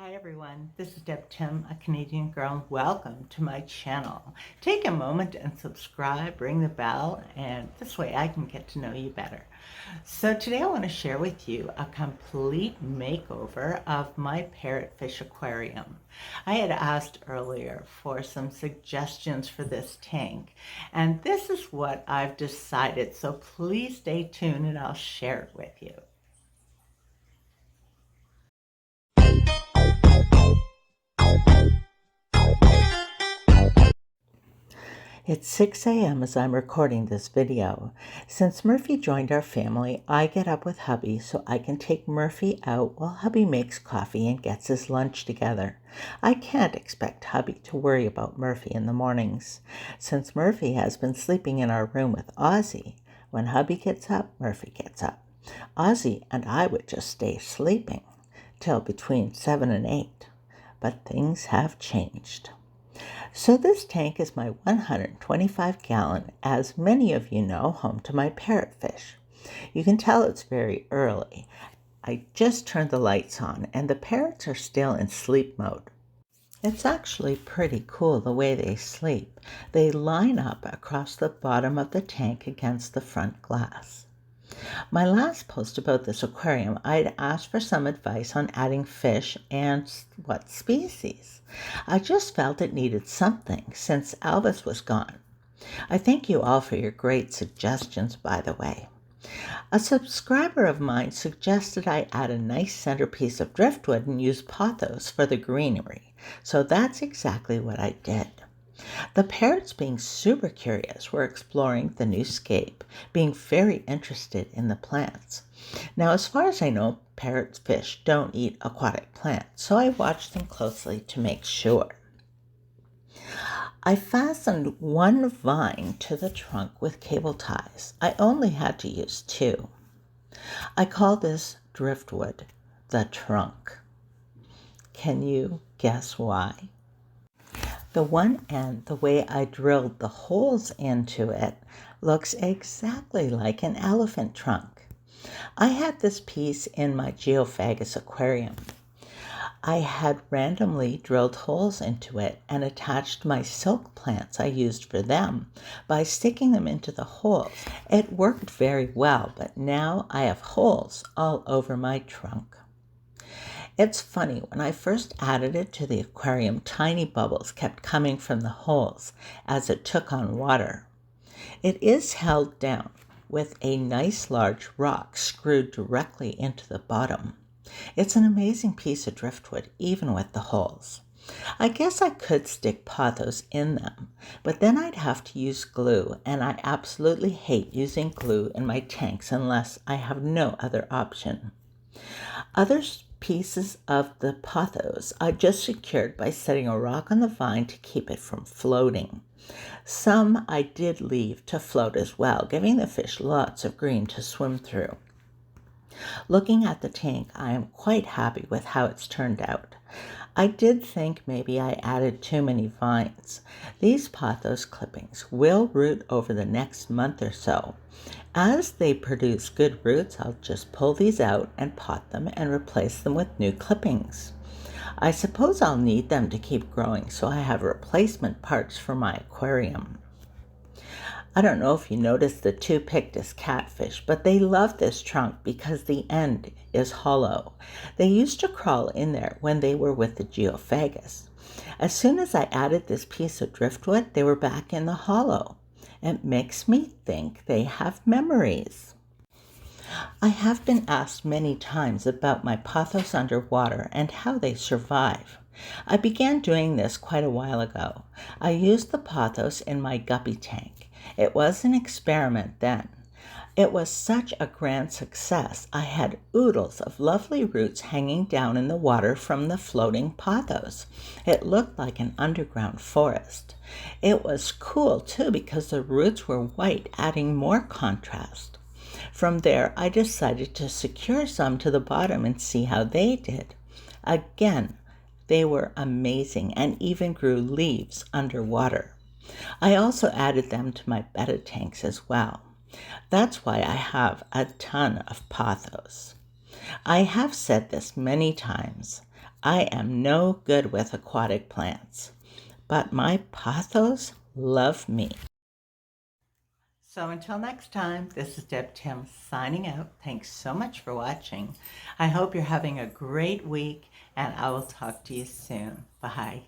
Hi everyone, this is Deb Tim, a Canadian girl, and welcome to my channel. Take a moment and subscribe, ring the bell, and this way I can get to know you better. So today I want to share with you a complete makeover of my parrotfish aquarium. I had asked earlier for some suggestions for this tank, and this is what I've decided, so please stay tuned and I'll share it with you. It's 6 a.m. as I'm recording this video. Since Murphy joined our family, I get up with hubby so I can take Murphy out while hubby makes coffee and gets his lunch together. I can't expect hubby to worry about Murphy in the mornings. Since Murphy has been sleeping in our room with Ozzy, when hubby gets up, Murphy gets up. Ozzy and I would just stay sleeping till between 7 and 8. But things have changed. So this tank is my 125-gallon, as many of you know, home to my parrotfish. You can tell it's very early. I just turned the lights on and the parrots are still in sleep mode. It's actually pretty cool the way they sleep. They line up across the bottom of the tank against the front glass. My last post about this aquarium, I'd asked for some advice on adding fish and what species. I just felt it needed something since Albus was gone. I thank you all for your great suggestions, by the way. A subscriber of mine suggested I add a nice centerpiece of driftwood and use Pothos for the greenery, so that's exactly what I did. The parrots, being super curious, were exploring the new scape, being very interested in the plants. Now, as far as I know, parrotfish don't eat aquatic plants, so I watched them closely to make sure. I fastened one vine to the trunk with cable ties. I only had to use 2. I call this driftwood the trunk. Can you guess why? The one end, the way I drilled the holes into it, looks exactly like an elephant trunk. I had this piece in my geophagus aquarium. I had randomly drilled holes into it and attached my silk plants I used for them by sticking them into the holes. It worked very well, but now I have holes all over my trunk. It's funny, when I first added it to the aquarium, tiny bubbles kept coming from the holes as it took on water. It is held down with a nice large rock screwed directly into the bottom. It's an amazing piece of driftwood, even with the holes. I guess I could stick Pothos in them, but then I'd have to use glue, and I absolutely hate using glue in my tanks unless I have no other option. Other pieces of the Pothos I just secured by setting a rock on the vine to keep it from floating. Some I did leave to float as well, giving the fish lots of green to swim through. Looking at the tank, I am quite happy with how it's turned out. I did think maybe I added too many vines. These Pothos clippings will root over the next month or so. As they produce good roots, I'll just pull these out and pot them and replace them with new clippings. I suppose I'll need them to keep growing, so I have replacement parts for my aquarium. I don't know if you noticed the 2 Pictus catfish, but they love this trunk because the end is hollow. They used to crawl in there when they were with the geophagus. As soon as I added this piece of driftwood, they were back in the hollow. It makes me think they have memories. I have been asked many times about my Pothos underwater and how they survive. I began doing this quite a while ago. I used the Pothos in my guppy tank. It was an experiment then. It was such a grand success, I had oodles of lovely roots hanging down in the water from the floating Pothos. It looked like an underground forest. It was cool too because the roots were white, adding more contrast. From there, I decided to secure some to the bottom and see how they did. Again, they were amazing and even grew leaves underwater. I also added them to my betta tanks as well. That's why I have a ton of Pothos. I have said this many times. I am no good with aquatic plants, but my pothos love me. So until next time, this is Deb Tim signing out. Thanks so much for watching. I hope you're having a great week, and I will talk to you soon. Bye.